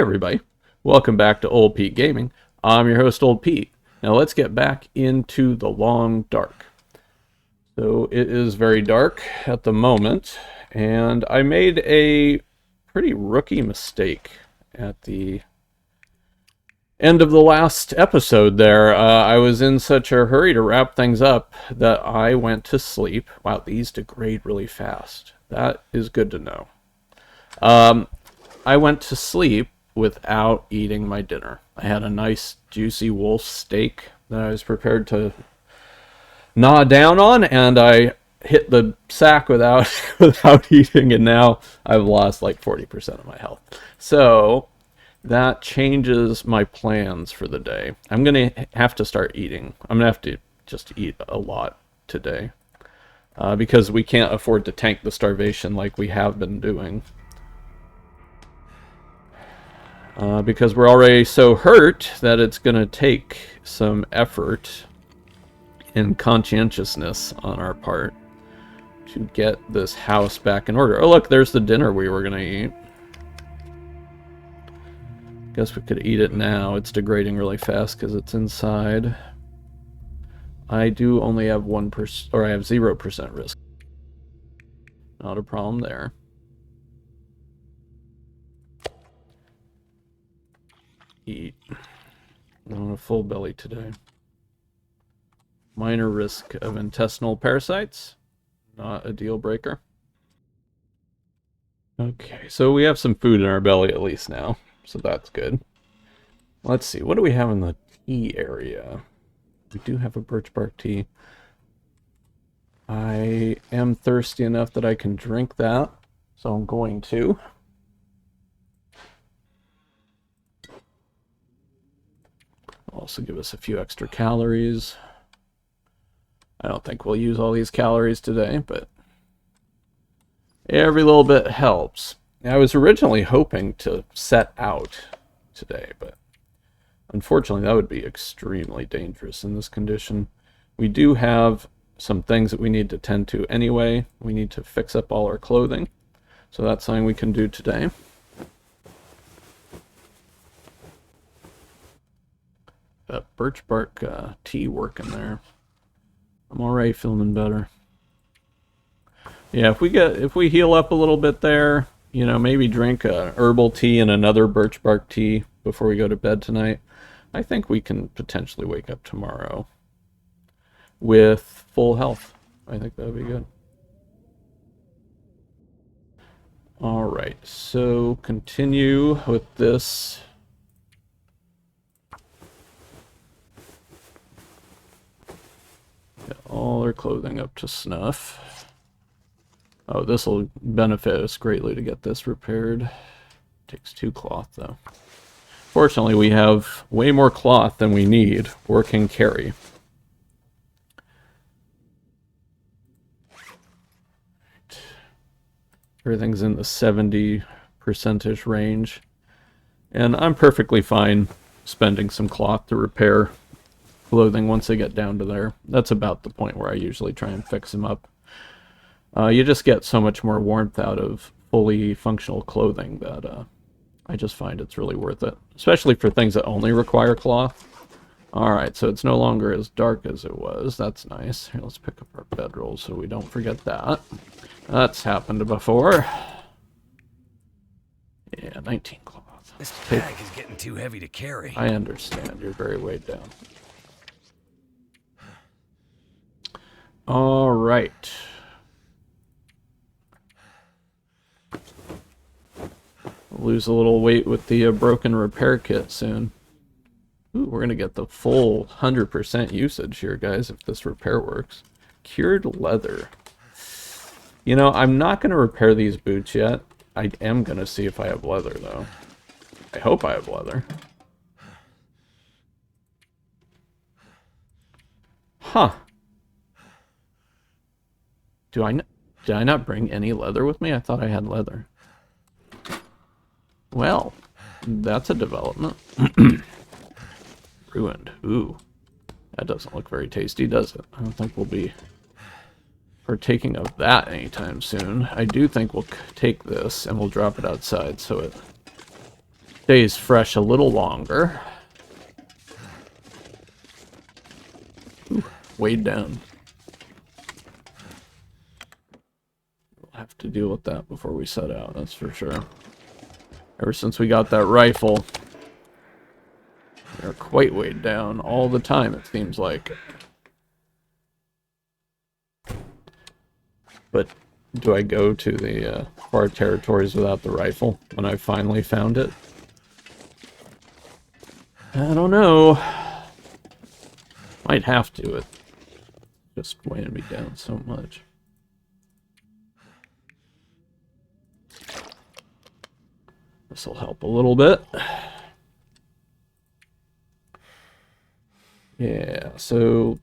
everybody. Welcome back to Old Pete Gaming. I'm your host, Old Pete. Now let's get back into the long dark. So it is very dark at the moment, and I made a pretty rookie mistake at the end of the last episode there. I was in such a hurry to wrap things up that I went to sleep. Wow, these degrade really fast. That is good to know. I went to sleep without eating my dinner. I had a nice juicy wolf steak that I was prepared to gnaw down on, and I hit the sack without eating, and now I've lost like 40% of my health. So that changes my plans for the day. I'm going to have to start eating. I'm going to have to just eat a lot today because we can't afford to tank the starvation like we have been doing. Because we're already so hurt that it's going to take some effort and conscientiousness on our part to get this house back in order. Oh, look, there's the dinner we were going to eat. Guess we could eat it now. It's degrading really fast because it's inside. I do only have 1%, or I have 0% risk. Not a problem there. Eat. On a full belly today. Minor risk of intestinal parasites. Not a deal breaker. Okay, so we have some food in our belly at least now. So that's good. Let's see, what do we have in the tea area? We do have a birch bark tea. I am thirsty enough that I can drink that, so I'm going to. Also give us a few extra calories. I don't think we'll use all these calories today, but every little bit helps. I was originally hoping to set out today, but unfortunately that would be extremely dangerous in this condition. We do have some things that we need to tend to anyway. We need to fix up all our clothing, so that's something we can do today. That birch bark tea working there. I'm already feeling better. Yeah, if we heal up a little bit there, you know, maybe drink a herbal tea and another birch bark tea before we go to bed tonight, I think we can potentially wake up tomorrow with full health. I think that would be good. All right, so continue with this. Get all our clothing up to snuff. Oh, this will benefit us greatly to get this repaired. Takes 2 cloth, though. Fortunately, we have way more cloth than we need or can carry. Everything's in the 70% range. And I'm perfectly fine spending some cloth to repair clothing once they get down to there. That's about the point where I usually try and fix them up. You just get so much more warmth out of fully functional clothing that I just find it's really worth it, especially for things that only require cloth. Alright, so it's no longer as dark as it was. That's nice. Here, let's pick up our bedroll so we don't forget that. That's happened before. Yeah, 19 cloth. This bag is getting too heavy to carry. I understand. You're very weighed down. Alright. Lose a little weight with the broken repair kit soon. Ooh, we're going to get the full 100% usage here, guys, if this repair works. Cured leather. You know, I'm not going to repair these boots yet. I am going to see if I have leather, though. I hope I have leather. Huh. Did I not bring any leather with me? I thought I had leather. Well, that's a development. Ruined. Ooh. That doesn't look very tasty, does it? I don't think we'll be partaking of that anytime soon. I do think we'll take this and we'll drop it outside so it stays fresh a little longer. Ooh, weighed down. We'll have to deal with that before we set out, that's for sure. Ever since we got that rifle, they're quite weighed down all the time, it seems like. But do I go to the far territories without the rifle when I finally found it? I don't know. Might have to. It just weighing me down so much. This will help a little bit. Yeah, so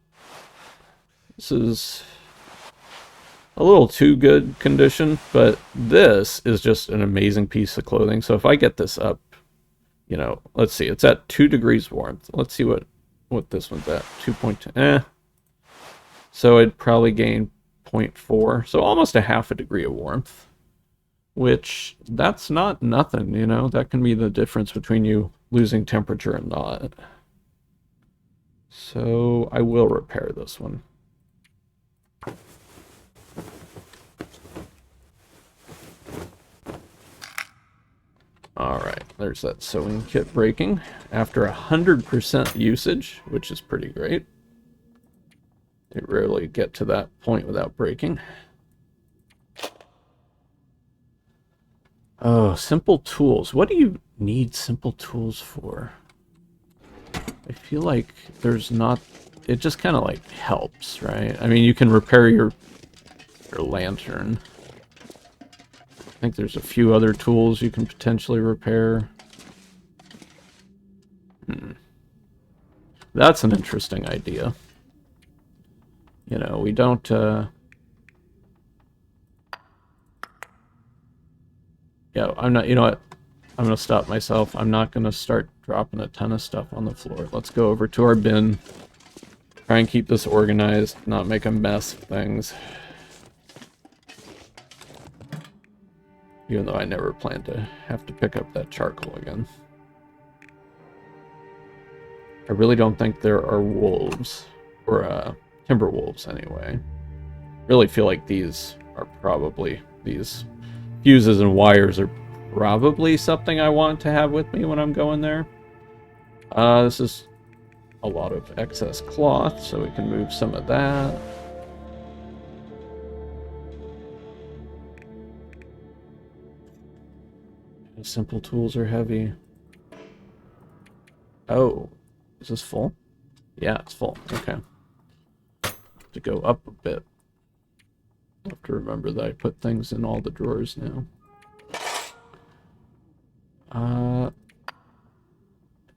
this is a little too good condition, but this is just an amazing piece of clothing. So if I get this up, you know, let's see, it's at 2 degrees warmth. Let's see what this one's at. 2.2. So I'd probably gain 0.4. So almost a half a degree of warmth, which that's not nothing, you know. That can be the difference between you losing temperature and not. So I will repair this one. Alright, there's that sewing kit breaking after 100% usage, which is pretty great. They rarely get to that point without breaking. Oh, simple tools. What do you need simple tools for? I feel like there's not... It just kind of like helps, right? I mean, you can repair your lantern. I think there's a few other tools you can potentially repair. That's an interesting idea. You know, we don't... Yeah, I'm not... You know what? I'm going to stop myself. I'm not going to start dropping a ton of stuff on the floor. Let's go over to our bin. Try and keep this organized, not make a mess of things. Even though I never plan to have to pick up that charcoal again. I really don't think there are wolves, or timber wolves anyway. Really feel like these are probably, these fuses and wires are probably something I want to have with me when I'm going there. This is a lot of excess cloth, so we can move some of that. Simple tools are heavy. Oh, is this full? Yeah, it's full. Okay. To go up a bit. I have to remember that I put things in all the drawers now.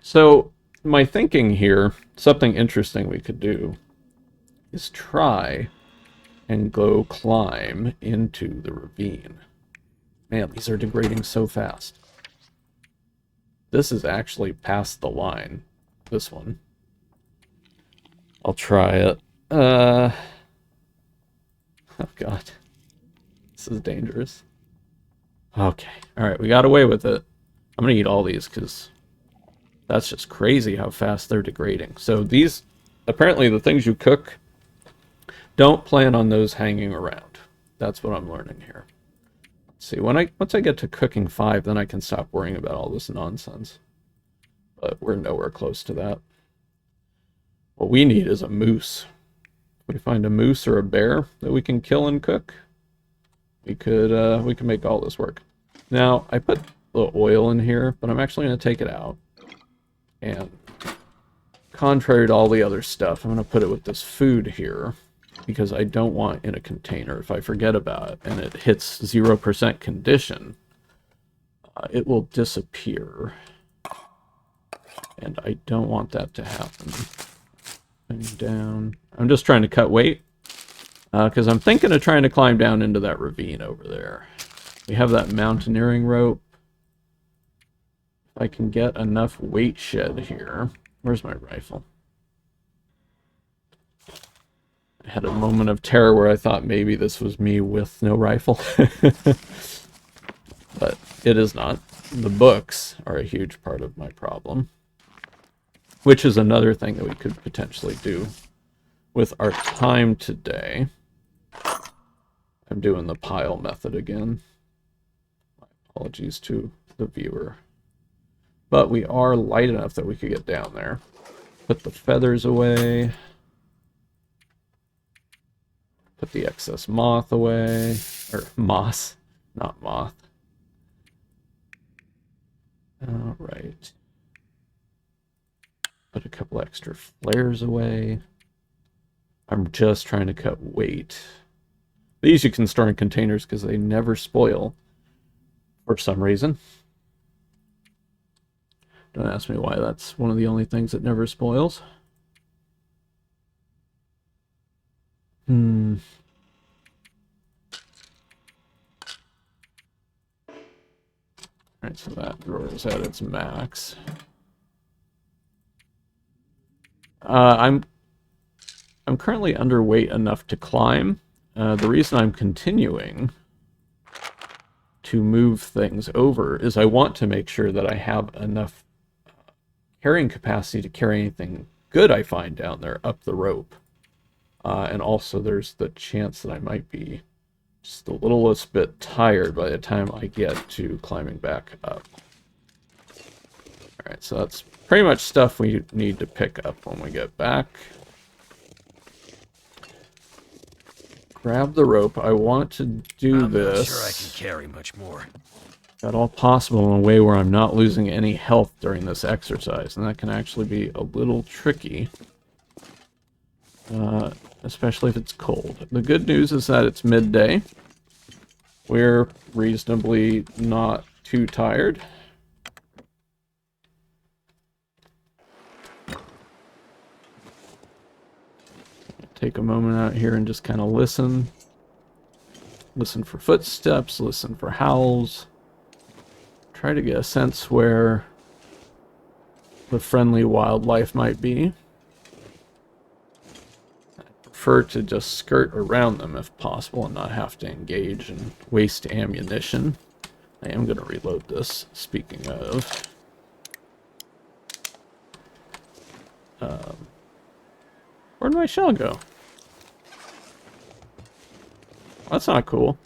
So my thinking here, something interesting we could do, is try and go climb into the ravine. Man, these are degrading so fast. This is actually past the line. This one. I'll try it. Oh god. This is dangerous. Okay. Alright, we got away with it. I'm gonna eat all these because that's just crazy how fast they're degrading. So these, apparently the things you cook, don't plan on those hanging around. That's what I'm learning here. See, once I get to cooking 5, then I can stop worrying about all this nonsense. But we're nowhere close to that. What we need is a moose. If we find a moose or a bear that we can kill and cook, we can make all this work. Now, I put the oil in here, but I'm actually going to take it out. And contrary to all the other stuff, I'm going to put it with this food here. Because I don't want in a container. If I forget about it and it hits 0% condition, it will disappear. And I don't want that to happen. Down. I'm just trying to cut weight. Because I'm thinking of trying to climb down into that ravine over there. We have that mountaineering rope. If I can get enough weight shed here. Where's my rifle? I had a moment of terror where I thought maybe this was me with no rifle. But it is not. the books are a huge part of my problem, which is another thing that we could potentially do with our time today. I'm doing the pile method again. My apologies to the viewer. But we are light enough that we could get down there. Put the feathers away. Put the excess moth away. Or moss, not moth. Alright. Put a couple extra flares away. I'm just trying to cut weight. These you can store in containers because they never spoil for some reason. Don't ask me why that's one of the only things that never spoils. Alright, so that drawer is at its max. I'm currently underweight enough to climb. The reason I'm continuing to move things over is I want to make sure that I have enough carrying capacity to carry anything good I find down there up the rope. And also there's the chance that I might be just a littlest bit tired by the time I get to climbing back up. Alright, so that's pretty much stuff we need to pick up when we get back. Grab the rope. I want to do this. I'm not sure I can carry much more. At all possible in a way where I'm not losing any health during this exercise, and that can actually be a little tricky. Especially if it's cold. The good news is that it's midday. We're reasonably not too tired. Take a moment out here and just kind of listen. Listen for footsteps, listen for howls. Try to get a sense where the friendly wildlife might be. I prefer to just skirt around them if possible and not have to engage and waste ammunition. I am going to reload this, speaking of. Where'd my shell go? That's not cool.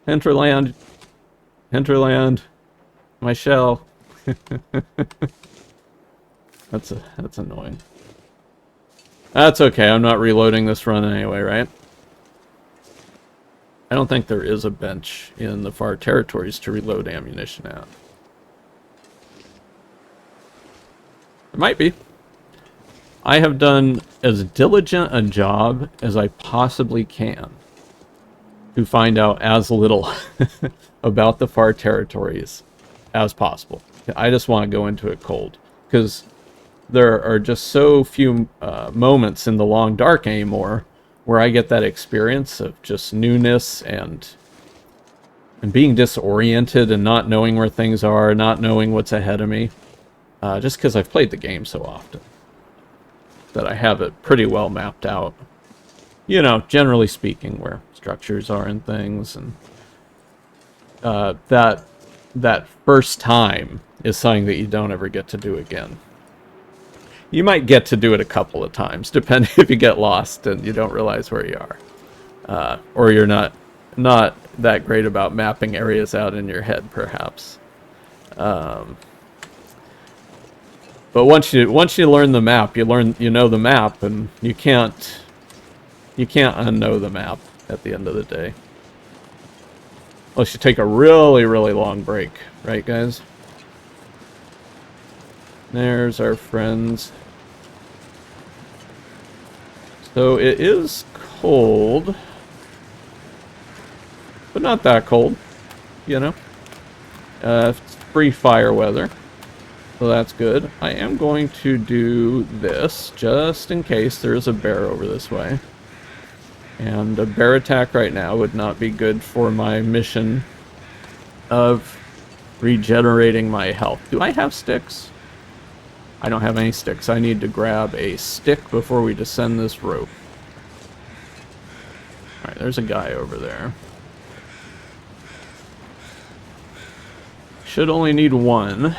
Hinterland. Hinterland. My shell. That's annoying. That's okay, I'm not reloading this run anyway, right? I don't think there is a bench in the far territories to reload ammunition at. There might be. I have done as diligent a job as I possibly can to find out as little about the far territories as possible. I just want to go into it cold, because there are just so few moments in the long dark anymore where I get that experience of just newness and being disoriented and not knowing where things are, not knowing what's ahead of me, just because I've played the game so often that I have it pretty well mapped out. You know, generally speaking, where structures are and things, and that first time is something that you don't ever get to do again. You might get to do it a couple of times, depending if you get lost and you don't realize where you are, or you're not that great about mapping areas out in your head, perhaps. But once you learn the map, you know the map, and you can't unknow the map at the end of the day. Unless you take a really, really long break, right, guys? There's our friends. So it is cold, but not that cold, you know? It's free fire weather. So that's good. I am going to do this, just in case there's a bear over this way. And a bear attack right now would not be good for my mission of regenerating my health. Do I have sticks? I don't have any sticks. I need to grab a stick before we descend this rope. Alright, there's a guy over there. should only need one.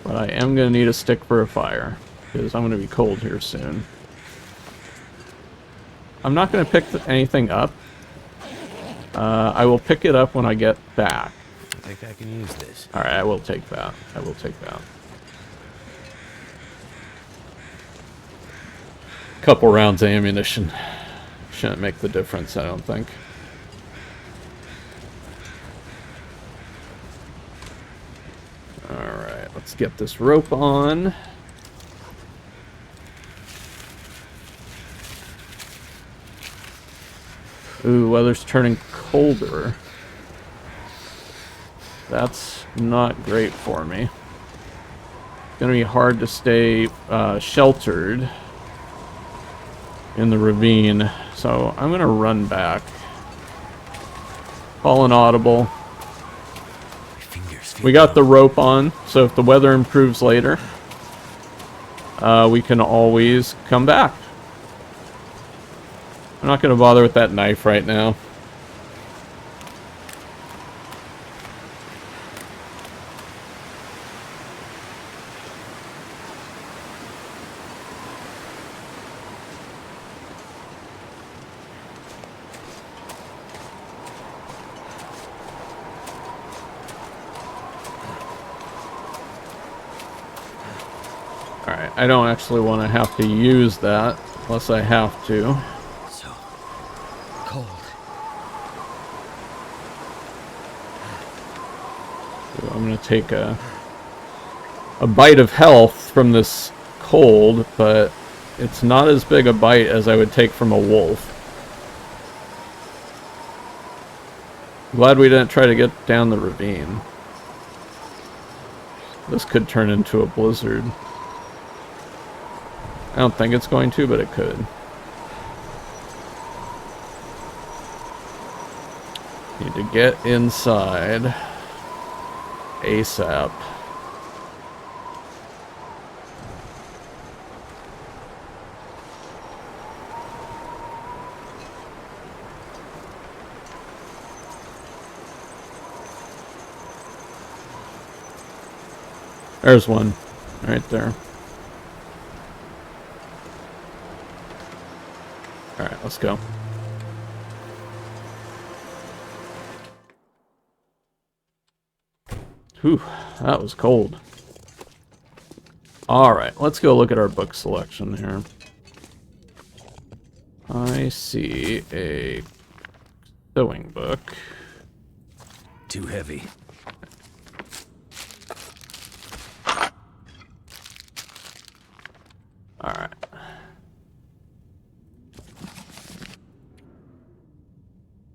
But I am going to need a stick for a fire. Because I'm going to be cold here soon. I'm not going to pick anything up. I will pick it up when I get back. I think I can use this. Alright, I will take that. I will take that. Couple rounds of ammunition. Shouldn't make the difference, I don't think. Alright, let's get this rope on. Ooh, weather's turning colder. That's not great for me. It's gonna be hard to stay sheltered in the ravine, so I'm gonna run back. Call an audible. We got the rope on, so if the weather improves later, we can always come back. I'm not going to bother with that knife right now. Alright, I don't actually want to have to use that unless I have to. So cold. So I'm going to take a bite of health from this cold, but it's not as big a bite as I would take from a wolf. Glad we didn't try to get down the ravine. This could turn into a blizzard. I don't think it's going to, but it could. Need to get inside ASAP. There's one right there. Alright, let's go. Whew, that was cold. Alright, let's go look at our book selection here. I see a sewing book. Too heavy. Alright.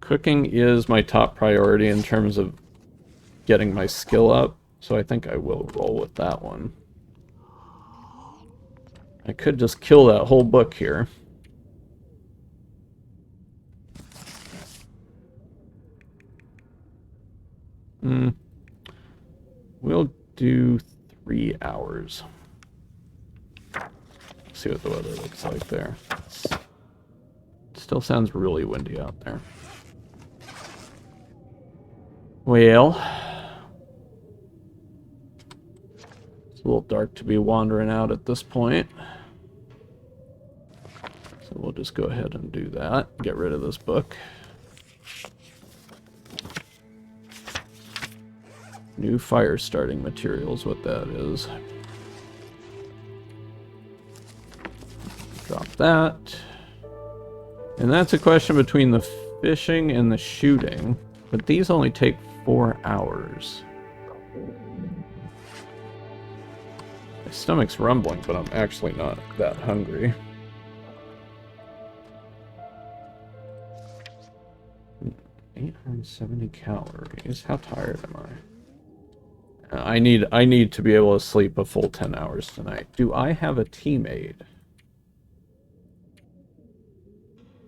Cooking is my top priority in terms of getting my skill up, so I think I will roll with that one. I could just kill that whole book here. We'll do 3 hours. See what the weather looks like there. It still sounds really windy out there. Well, it's a little dark to be wandering out at this point. So we'll just go ahead and do that. Get rid of this book. New fire starting materials, what that is. Drop that. And that's a question between the fishing and the shooting. But these only take 4 hours. My stomach's rumbling, but I'm actually not that hungry. Hmm, 870 calories. How tired am I? I need to be able to sleep a full 10 hours tonight. Do I have a teammate?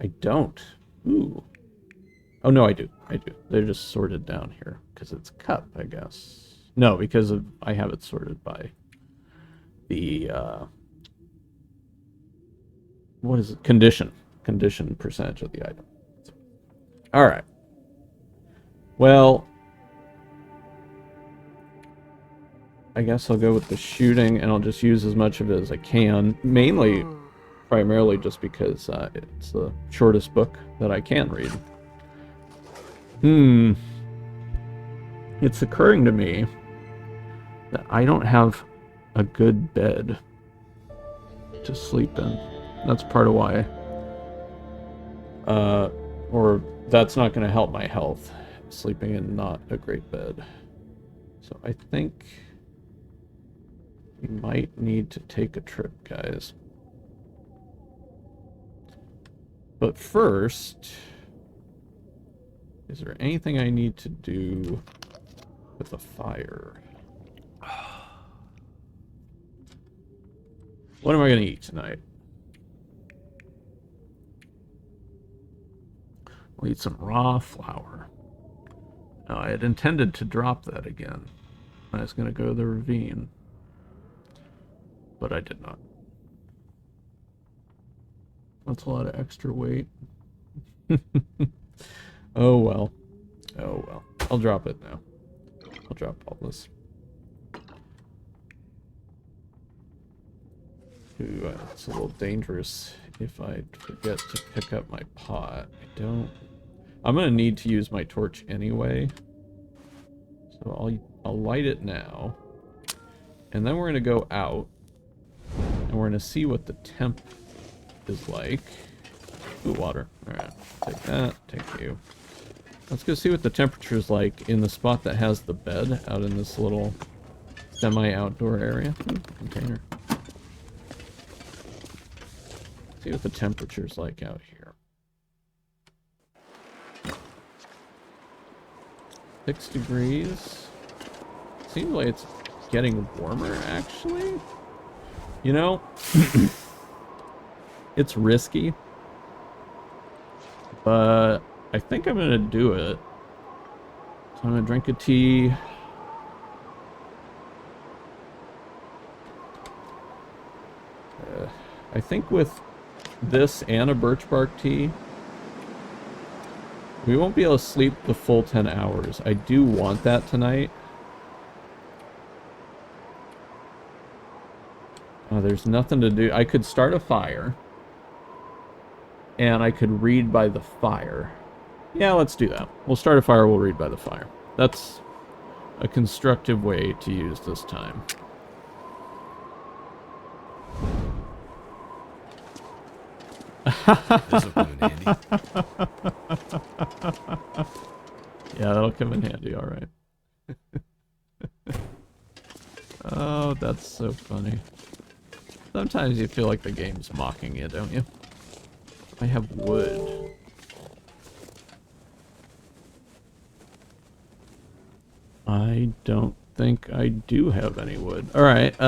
I don't. Ooh. Oh, no, I do. I do. They're just sorted down here. Because it's cup, I guess. No, because of I have it sorted by the, what is it? Condition. Condition percentage of the item. Alright. Well, I guess I'll go with the shooting, and I'll just use as much of it as I can. Mainly, primarily just because it's the shortest book that I can read. It's occurring to me that I don't have a good bed to sleep in. That's part of why. Or that's not going to help my health, sleeping in not a great bed. So I think we might need to take a trip, guys. But first, is there anything I need to do with a fire? What am I going to eat tonight? I'll eat some raw flour. Now, I had intended to drop that again. I was going to go to the ravine. But I did not. That's a lot of extra weight. Oh well. Oh well. I'll drop it now. I'll drop all this. Ooh, it's a little dangerous if I forget to pick up my pot. I'm gonna need to use my torch anyway. So I'll light it now. And then we're gonna go out. And we're gonna see what the temp is like. Ooh, water. Alright, take that, take you. Let's go see what the temperature is like in the spot that has the bed out in this little semi-outdoor area. Ooh, container. See what the temperature is like out here. 6 degrees. Seems like it's getting warmer, actually. You know, it's risky, but I think I'm gonna do it. So I'm gonna drink a tea. I think with this and a birch bark tea, we won't be able to sleep the full 10 hours. I do want that tonight. Oh, there's nothing to do. I could start a fire. And I could read by the fire. Yeah, let's do that. We'll start a fire, we'll read by the fire. That's a constructive way to use this time. This'll come in handy. Yeah, that'll come in handy, alright. Oh, that's so funny. Sometimes you feel like the game's mocking you, don't you? I have wood. I don't think I do have any wood. Alright,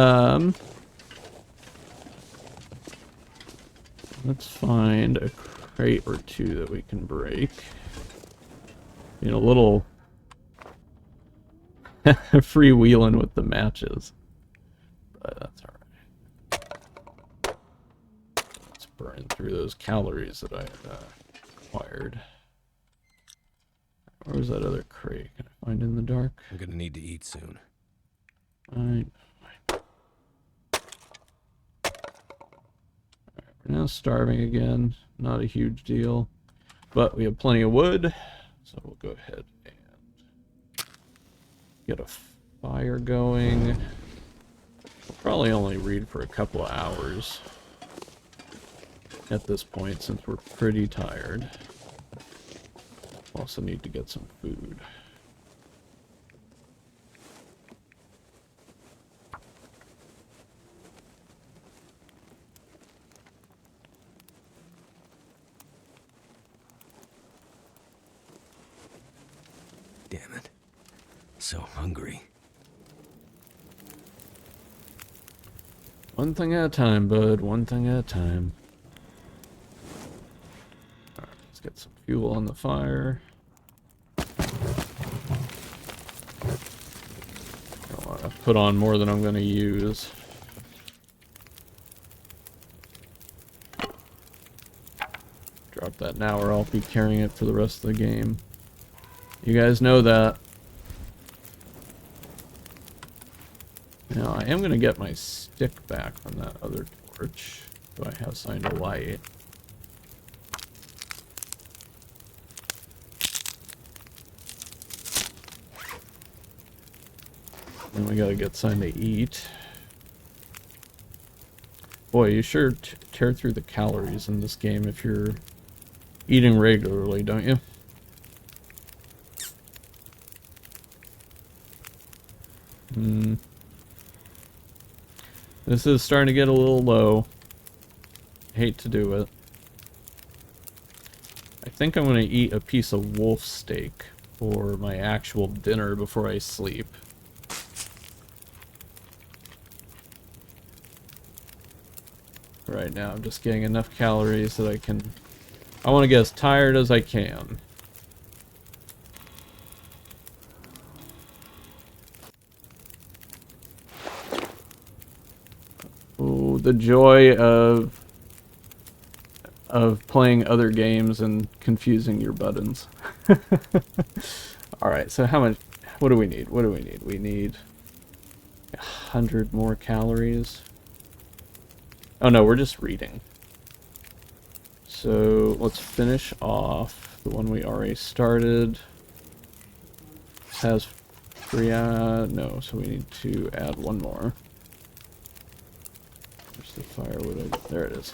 let's find a crate or two that we can break. You know, a little freewheeling with the matches. But that's alright. Let's burn through those calories that I acquired. Where was that other crate? Can I find it in the dark? I'm gonna need to eat soon. Fine. We're now starving again. Not a huge deal. But we have plenty of wood. So we'll go ahead and get a fire going. We'll probably only read for a couple of hours at this point since we're pretty tired. Also need to get some food. Damn it. So hungry. One thing at a time, bud. One thing at a time. Alright, let's get some fuel on the fire. Don't want to put on more than I'm going to use. Drop that now or I'll be carrying it for the rest of the game. You guys know that. Now, I am going to get my stick back from that other torch, so I have something to light. And we got to get something to eat. Boy, you sure tear through the calories in this game if you're eating regularly, don't you? This is starting to get a little low. Hate to do it. I think I'm going to eat a piece of wolf steak for my actual dinner before I sleep. Right now, I'm just getting enough calories that I want to get as tired as I can. Oh, the joy of playing other games and confusing your buttons. Alright, so what do we need? What do we need? We need 100 more calories. Oh no, we're just reading. So let's finish off the one we already started. This has 3, no, so we need to add one more. Where's the firewood? There it is.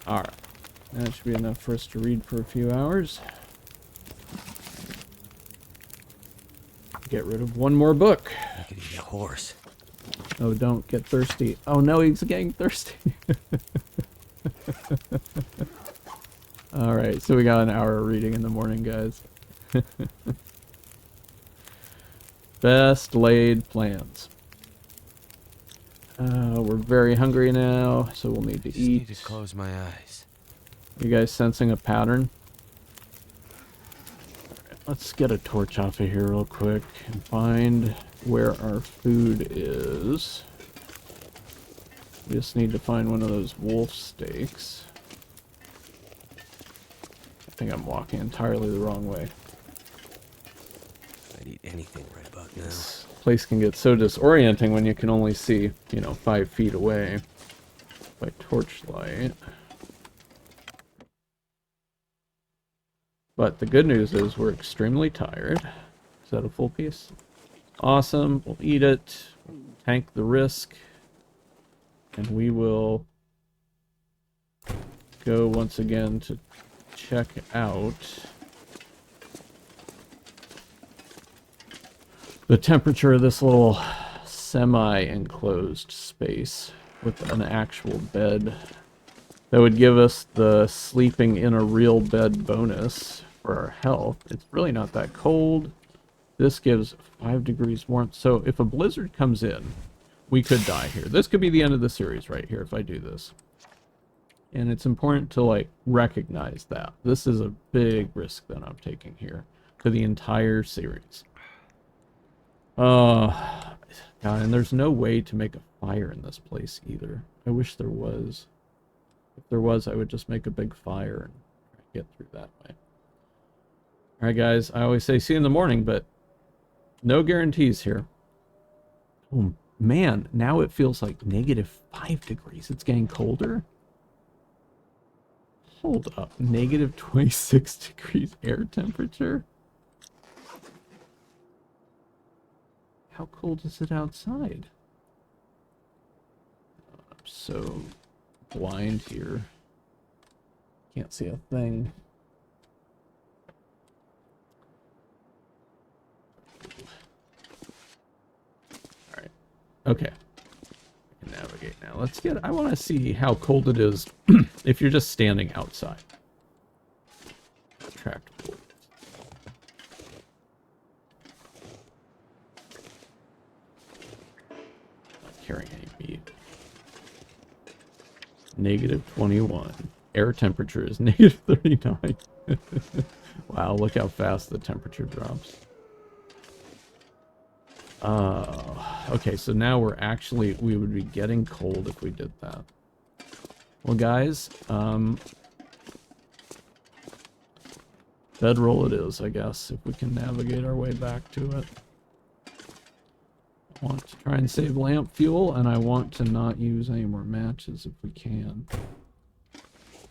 Alright, that should be enough for us to read for a few hours. Get rid of one more book. I could eat a horse. Oh, don't get thirsty. Oh no, he's getting thirsty. Alright, so we got an hour of reading in the morning, guys. Best laid plans. We're very hungry now, so we'll need to Just eat. need to close my eyes. You guys sensing a pattern? Alright, let's get a torch off of here real quick and find where our food is. We just need to find one of those wolf steaks. I think I'm walking entirely the wrong way. I'd eat anything right about now. This place can get so disorienting when you can only see, 5 feet away by torchlight. But the good news is we're extremely tired. Is that a full piece? Awesome. We'll eat it. Tank the risk. And we will go once again to check out the temperature of this little semi-enclosed space with an actual bed. That would give us the sleeping in a real bed bonus for our health. It's really not that cold. This gives 5 degrees warmth. So if a blizzard comes in, we could die here. This could be the end of the series right here if I do this. And it's important to recognize that. This is a big risk that I'm taking here for the entire series. God, and there's no way to make a fire in this place either. I wish there was. If there was, I would just make a big fire and get through that way. Alright guys, I always say see you in the morning, but no guarantees here. Oh man, now it feels like -5 degrees. It's getting colder. Hold up, -26 degrees air temperature? How cold is it outside? I'm so blind here. Can't see a thing. Alright. Okay. I can navigate now. I want to see how cold it is if you're just standing outside. Tracked wolves. Not carrying any meat. -21. Air temperature is -39. Wow, look how fast the temperature drops. Okay, so now we would be getting cold if we did that. Well, guys, Bedroll it is, I guess, if we can navigate our way back to it. I want to try and save lamp fuel, and I want to not use any more matches if we can.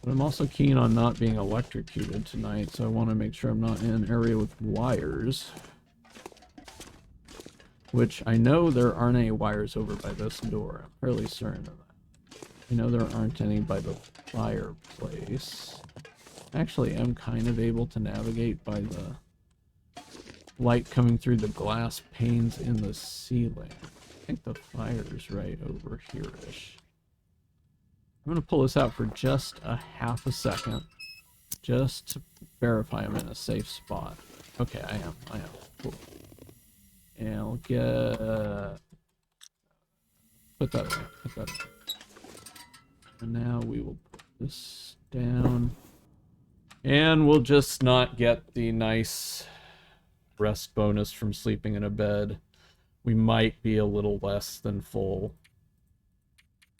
But I'm also keen on not being electrocuted tonight, so I want to make sure I'm not in an area with wires. Which, I know there aren't any wires over by this door. I'm fairly certain of that. I know there aren't any by the fireplace. Actually, I'm kind of able to navigate by the light coming through the glass panes in the ceiling. I think the fire's right over here-ish. I'm going to pull this out for just a half a second, just to verify I'm in a safe spot. Okay, I am. Cool. And I'll get... Put that away. And now we will put this down. And we'll just not get the nice rest bonus from sleeping in a bed. We might be a little less than full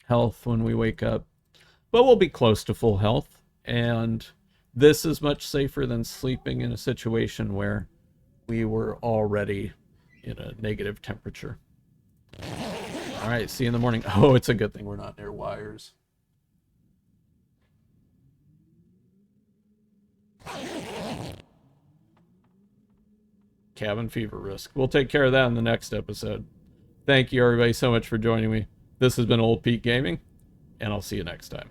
health when we wake up, but we'll be close to full health. And this is much safer than sleeping in a situation where we were already in a negative temperature. All right, see you in the morning. Oh, it's a good thing we're not near wires. Cabin fever risk. We'll take care of that in the next episode. Thank you, everybody, so much for joining me. This has been Old Pete Gaming, and I'll see you next time.